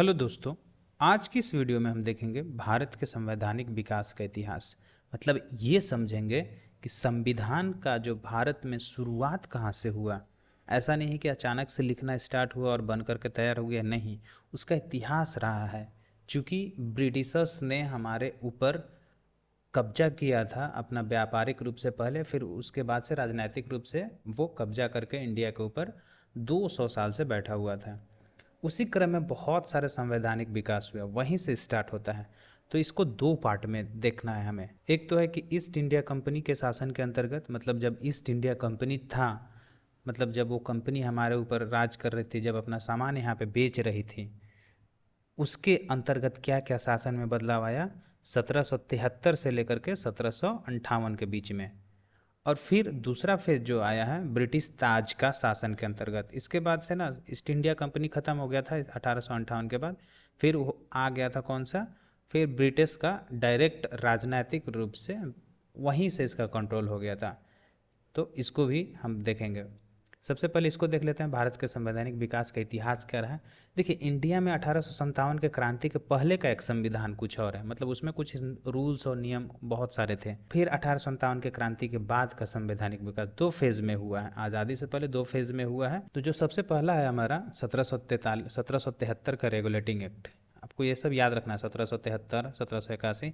Hello दोस्तों। आज की इस वीडियो में हम देखेंगे भारत के संवैधानिक विकास का इतिहास। मतलब ये समझेंगे कि संविधान का जो भारत में शुरुआत कहाँ से हुआ। ऐसा नहीं कि अचानक से लिखना स्टार्ट हुआ और बन करके तैयार हो गया, नहीं, उसका इतिहास रहा है। चूँकि ब्रिटिशर्स ने हमारे ऊपर कब्जा किया था अपना व्यापारिक रूप से पहले, फिर उसके बाद से राजनीतिक रूप से वो कब्जा करके इंडिया के ऊपर 200 साल से बैठा हुआ था। उसी क्रम में बहुत सारे संवैधानिक विकास हुआ, वहीं से स्टार्ट होता है। तो इसको दो पार्ट में देखना है हमें। एक तो है कि ईस्ट इंडिया कंपनी के शासन के अंतर्गत, मतलब जब ईस्ट इंडिया कंपनी था, मतलब जब वो कंपनी हमारे ऊपर राज कर रही थी, जब अपना सामान यहाँ पे बेच रही थी, उसके अंतर्गत क्या क्या शासन में बदलाव आया 1773 से लेकर के 1758 के बीच में। और फिर दूसरा फेज जो आया है ब्रिटिश ताज का शासन के अंतर्गत। इसके बाद से ना ईस्ट इंडिया कंपनी ख़त्म हो गया था 1858 के बाद। फिर आ गया था कौन सा, फिर ब्रिटिश का डायरेक्ट राजनीतिक रूप से वहीं से इसका कंट्रोल हो गया था। तो इसको भी हम देखेंगे। सबसे पहले इसको देख लेते हैं, भारत के संवैधानिक विकास का इतिहास क्या रहा है। देखिए, इंडिया में 1857 के क्रांति के पहले का एक संविधान कुछ और है, मतलब उसमें कुछ रूल्स और नियम बहुत सारे थे। फिर 1857 के क्रांति के बाद का संवैधानिक विकास दो फेज में हुआ है। आज़ादी से पहले दो फेज में हुआ है। तो जो सबसे पहला है हमारा 1773 का रेगुलेटिंग एक्ट। आपको ये सब याद रखना है, 1773, 1781।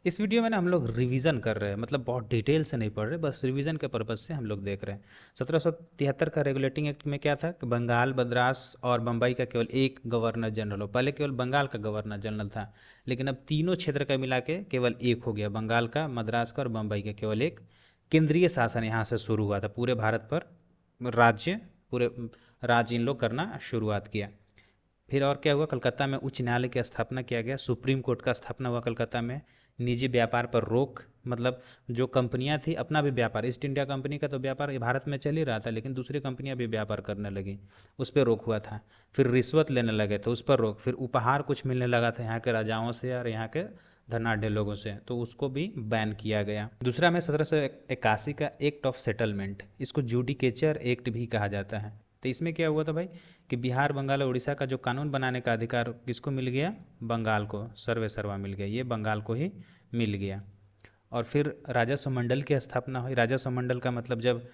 इस वीडियो में ना हम लोग रिवीजन कर रहे हैं, मतलब बहुत डिटेल से नहीं पढ़ रहे, बस रिवीजन के पर्पज से हम लोग देख रहे हैं। 1773 का रेगुलेटिंग एक्ट में क्या था कि बंगाल, मद्रास और बम्बई का केवल एक गवर्नर जनरल हो। पहले केवल बंगाल का गवर्नर जनरल था, लेकिन अब तीनों क्षेत्र का मिला के केवल एक हो गया, बंगाल का, मद्रास का और बम्बई का केवल एक। केंद्रीय शासन यहाँ से शुरू हुआ था, पूरे भारत पर राज्य, पूरे राज्य इन लोग करना शुरुआत किया। फिर और क्या हुआ, कलकत्ता में उच्च न्यायालय की स्थापना किया गया, सुप्रीम कोर्ट का स्थापना हुआ कलकत्ता में। निजी व्यापार पर रोक, मतलब जो कंपनियां थी अपना भी व्यापार, ईस्ट इंडिया कंपनी का तो व्यापार भारत में चल ही रहा था, लेकिन दूसरी कंपनियां भी व्यापार करने लगी, उस पर रोक हुआ था। फिर रिश्वत लेने लगे तो उस पर रोक। फिर उपहार कुछ मिलने लगा था यहाँ के राजाओं से और यहाँ के धनाढ़ लोगों से, तो उसको भी बैन किया गया। दूसरा में 1781 का एक्ट ऑफ सेटलमेंट, इसको जुडिकेचर एक्ट भी कहा जाता है। तो इसमें क्या हुआ था भाई कि बिहार, बंगाल और उड़ीसा का जो कानून बनाने का अधिकार किसको मिल गया, बंगाल को, सर्वे सर्वा मिल गया, ये बंगाल को ही मिल गया। और फिर राजस्व मंडल की स्थापना हुई। राजस्व मंडल का मतलब जब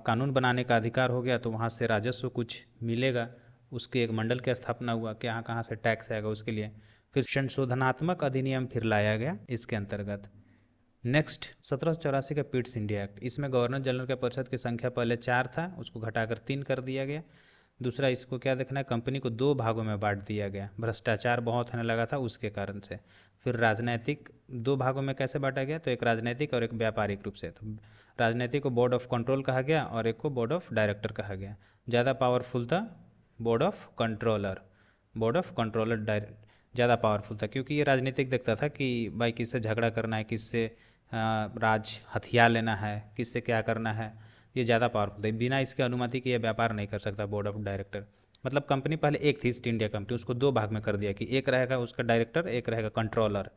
कानून बनाने का अधिकार हो गया तो वहाँ से राजस्व कुछ मिलेगा, उसके एक मंडल की स्थापना हुआ कि यहाँ कहाँ से टैक्स आएगा उसके लिए। फिर संशोधनात्मक अधिनियम फिर लाया गया इसके अंतर्गत। नेक्स्ट 1784 का पिट्स इंडिया एक्ट, इसमें गवर्नर जनरल के परिषद की संख्या पहले 4 था, उसको घटाकर 3 कर दिया गया। दूसरा, इसको क्या देखना है, कंपनी को 2 भागों में बांट दिया गया, भ्रष्टाचार बहुत होने लगा था उसके कारण से। फिर राजनैतिक 2 भागों में कैसे बांटा गया, तो एक राजनैतिक और एक व्यापारिक रूप से। तो राजनैतिक को बोर्ड ऑफ कंट्रोल कहा गया और एक को बोर्ड ऑफ डायरेक्टर कहा गया। ज़्यादा पावरफुल था board of controller, board of controller ज़्यादा पावरफुल था, क्योंकि ये राजनीतिक देखता था कि भाई किससे झगड़ा करना है, किससे राज हथियार लेना है, किससे क्या करना है, ये ज़्यादा पावरफुल है। बिना इसके अनुमति के ये व्यापार नहीं कर सकता बोर्ड ऑफ डायरेक्टर। मतलब कंपनी पहले एक थी ईस्ट इंडिया कंपनी, उसको 2 भाग में कर दिया कि एक रहेगा उसका डायरेक्टर, एक रहेगा कंट्रोलर।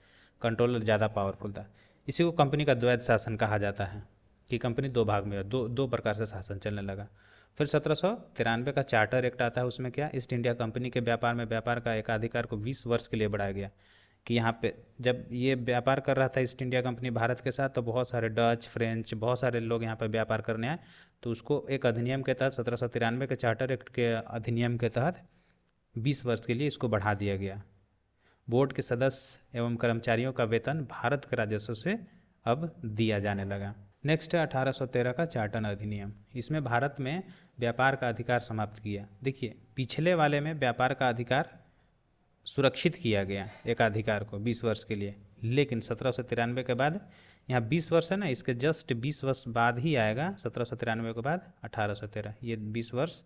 कंट्रोलर ज़्यादा पावरफुल था। इसी को कंपनी का द्वैध शासन कहा जाता है, कि कंपनी 2 भाग में है, दो प्रकार से शासन चलने लगा। फिर 1793 का चार्टर एक्ट आता है, उसमें क्या, ईस्ट इंडिया कंपनी के व्यापार का एकाधिकार को 20 वर्ष के लिए बढ़ाया गया। कि यहाँ पे जब ये व्यापार कर रहा था ईस्ट इंडिया कंपनी भारत के साथ, तो बहुत सारे डच, फ्रेंच, बहुत सारे लोग यहाँ पे व्यापार करने आए। तो उसको एक अधिनियम के तहत 1793 के चार्टर एक्ट के अधिनियम के तहत 20 वर्ष के लिए इसको बढ़ा दिया गया। बोर्ड के सदस्य एवं कर्मचारियों का वेतन भारत के राजस्व से अब दिया जाने लगा। नेक्स्ट है 1813 का चार्टर अधिनियम, इसमें भारत में व्यापार का अधिकार समाप्त किया। देखिए, पिछले वाले में व्यापार का अधिकार सुरक्षित किया गया एक अधिकार को 20 वर्ष के लिए, लेकिन 1793 के बाद, यहाँ 20 वर्ष है ना, इसके जस्ट 20 वर्ष बाद ही आएगा 1793 के बाद 1813, ये 20 वर्ष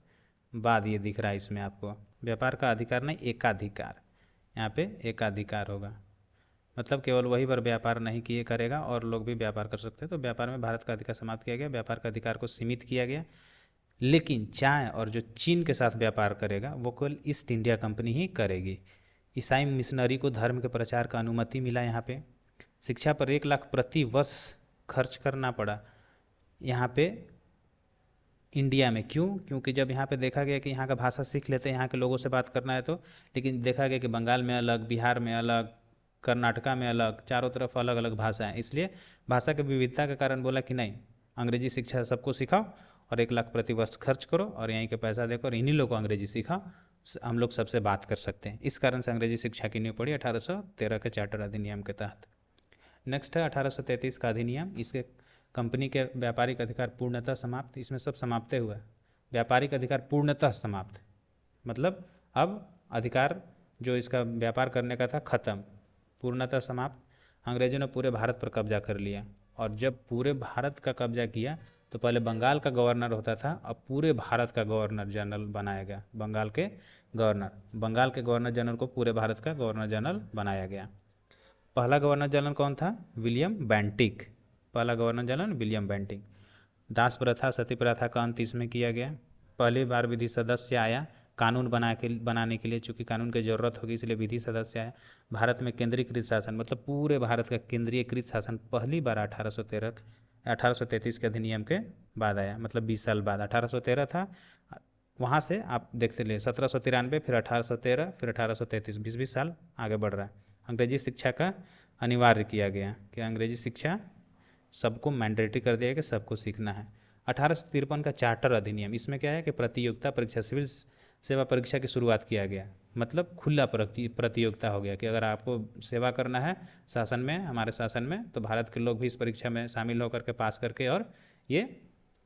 बाद ये दिख रहा है इसमें आपको। व्यापार का अधिकार नहीं, एकाधिकार, यहाँ पे एकाधिकार होगा, मतलब केवल वही पर व्यापार नहीं किए करेगा और लोग भी व्यापार कर सकते हैं। तो व्यापार में भारत का अधिकार समाप्त किया गया, व्यापार का अधिकार को सीमित किया गया। लेकिन चाय और जो चीन के साथ व्यापार करेगा वो केवल ईस्ट इंडिया कंपनी ही करेगी। ईसाई मिशनरी को धर्म के प्रचार का अनुमति मिला यहाँ पे। शिक्षा पर 1 लाख प्रति वर्ष खर्च करना पड़ा। यहाँ पे इंडिया में। क्यों? क्योंकि जब यहाँ पे देखा गया कि यहाँ का भाषा सीख लेते हैं, यहाँ के लोगों से बात करना है तो, लेकिन देखा गया कि बंगाल में अलग, बिहार में अलग, कर्नाटका में अलग, चारों तरफ अलग अलग भाषा है। इसलिए भाषा की विविधता के कारण बोला कि नहीं, अंग्रेजी शिक्षा सबको सिखाओ और 1 लाख प्रति वर्ष खर्च करो और यहीं के पैसा देकर इन्हीं लोग को अंग्रेजी सिखाओ, हम लोग सबसे बात कर सकते हैं। इस कारण से अंग्रेजी शिक्षा की नींव पड़ी 1813 के चार्टर अधिनियम के तहत। नेक्स्ट है 1833 का अधिनियम। इसके कंपनी के व्यापारिक अधिकार पूर्णतः समाप्त। इसमें सब समाप्त हुआ है, व्यापारिक अधिकार पूर्णतः समाप्त, मतलब अब अधिकार जो इसका व्यापार करने का था खत्म, पूर्णतः समाप्त। अंग्रेजों ने पूरे भारत पर कब्जा कर लिया, और जब पूरे भारत का कब्जा किया तो पहले बंगाल का गवर्नर होता था, अब पूरे भारत का गवर्नर जनरल बनाया गया। बंगाल के गवर्नर जनरल को पूरे भारत का गवर्नर जनरल बनाया गया। पहला गवर्नर जनरल कौन था? William Bentinck. पहला गवर्नर जनरल विलियम बेंटिक। दास प्रथा, सती प्रथा का अंत इसमें किया गया। पहली बार विधि सदस्य आया कानून बनाने के लिए, चूंकि कानून की जरूरत होगी इसलिए विधि सदस्य आया। भारत में केंद्रीकृत शासन, मतलब पूरे भारत का केंद्रीयकृत शासन पहली बार 1833 के अधिनियम के बाद आया, मतलब 20 साल बाद। 1813 था, वहाँ से आप देखते ले 1793, फिर 1813, फिर 1833, 20-20 साल आगे बढ़ रहा है। अंग्रेजी शिक्षा का अनिवार्य किया गया कि अंग्रेजी शिक्षा सबको मैंडेटरी कर दिया कि सबको सीखना है। 1853 का चार्टर अधिनियम, इसमें क्या है कि प्रतियोगिता परीक्षा, सिविल सेवा परीक्षा की शुरुआत किया गया, मतलब खुला प्रतियोगिता हो गया कि अगर आपको सेवा करना है शासन में, हमारे शासन में, तो भारत के लोग भी इस परीक्षा में शामिल होकर के पास करके और ये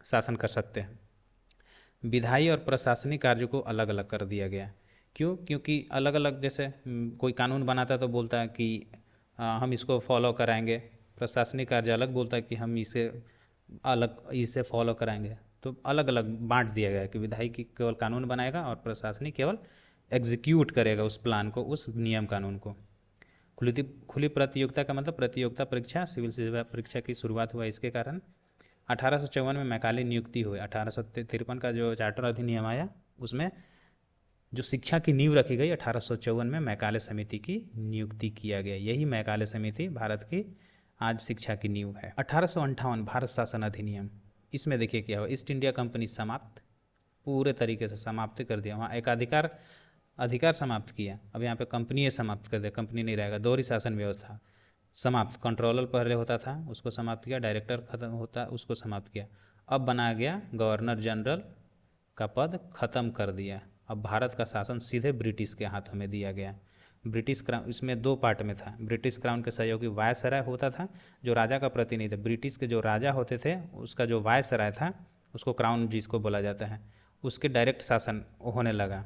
शासन कर सकते हैं। विधायी और प्रशासनिक कार्यों को अलग अलग कर दिया गया। क्यों? क्योंकि अलग अलग, जैसे कोई कानून बनाता है तो बोलता है कि हम इसको फॉलो कराएंगे, प्रशासनिक कार्य अलग बोलता है कि हम इसे फॉलो कराएंगे। तो अलग अलग बांट दिया गया कि विधायी केवल कानून बनाएगा और प्रशासनिक केवल एग्जीक्यूट करेगा उस प्लान को, उस नियम कानून को। खुली प्रतियोगिता का मतलब प्रतियोगिता परीक्षा, सिविल सेवा परीक्षा की शुरुआत हुआ इसके कारण। 1854 में मैकाले नियुक्ति हुई। 1853 का जो चार्टर अधिनियम आया उसमें जो शिक्षा की नींव रखी गई, 1854 में मैकाले समिति की नियुक्ति किया गया। यही मैकाले समिति भारत की आज शिक्षा की नींव है। 1858 भारत शासन अधिनियम, इसमें देखिए क्या हुआ, ईस्ट इंडिया कंपनी समाप्त, पूरे तरीके से समाप्त कर दिया। वहाँ एक अधिकार समाप्त किया, अब यहाँ पे कंपनी समाप्त कर दिया, कंपनी नहीं रहेगा। दोहरी शासन व्यवस्था समाप्त, कंट्रोलर पहले होता था उसको समाप्त किया, डायरेक्टर खत्म होता उसको समाप्त किया। अब बनाया गया गवर्नर जनरल का पद खत्म कर दिया। अब भारत का शासन सीधे ब्रिटिश के हाथों में दिया गया। ब्रिटिश क्राउन, इसमें 2 पार्ट में था। ब्रिटिश क्राउन के सहयोगी वायसराय होता था, जो राजा का प्रतिनिधि, ब्रिटिश के जो राजा होते थे उसका जो वायसराय था उसको क्राउन जिसको बोला जाता है, उसके डायरेक्ट शासन होने लगा।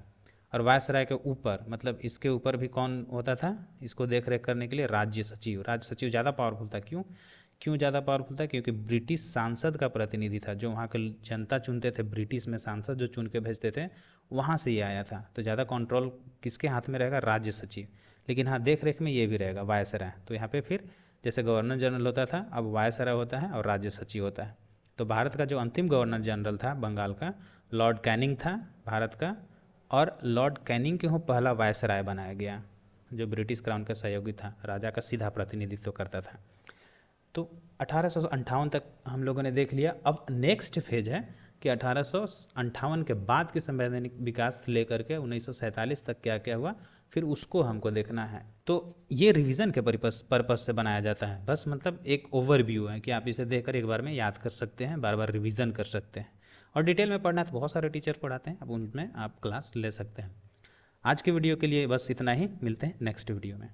और वायसराय के ऊपर, मतलब इसके ऊपर भी कौन होता था इसको देख रेख करने के लिए? राज्य सचिव। राज्य सचिव ज़्यादा पावरफुल था। क्यों ज़्यादा पावरफुल था? क्योंकि ब्रिटिश सांसद का प्रतिनिधि था, जो वहाँ के जनता चुनते थे, ब्रिटिश में सांसद जो चुन के भेजते थे वहाँ से ये आया था। तो ज़्यादा कंट्रोल किसके हाथ में रहेगा? राज्य सचिव। लेकिन हाँ, देख रेख में ये भी रहेगा वायसराय। तो यहाँ पे फिर जैसे गवर्नर जनरल होता था, अब वायसराय होता है और राज्य सचिव होता है। तो भारत का जो अंतिम गवर्नर जनरल था बंगाल का, लॉर्ड कैनिंग था भारत का, और लॉर्ड कैनिंग के पहला वायसराय बनाया गया, जो ब्रिटिश क्राउन का सहयोगी था, राजा का सीधा प्रतिनिधित्व करता था। तो 1858 तक हम लोगों ने देख लिया। अब नेक्स्ट फेज है कि 1858 के बाद के संवैधानिक विकास से लेकर के 1947 तक क्या क्या हुआ, फिर उसको हमको देखना है। तो ये रिवीजन के पर्पस से बनाया जाता है, बस मतलब एक ओवरव्यू है कि आप इसे देखकर एक बार में याद कर सकते हैं, बार बार रिवीजन कर सकते हैं। और डिटेल में पढ़ना है तो बहुत सारे टीचर पढ़ाते हैं, अब उनमें आप क्लास ले सकते हैं। आज के वीडियो के लिए बस इतना ही, मिलते हैं नेक्स्ट वीडियो में।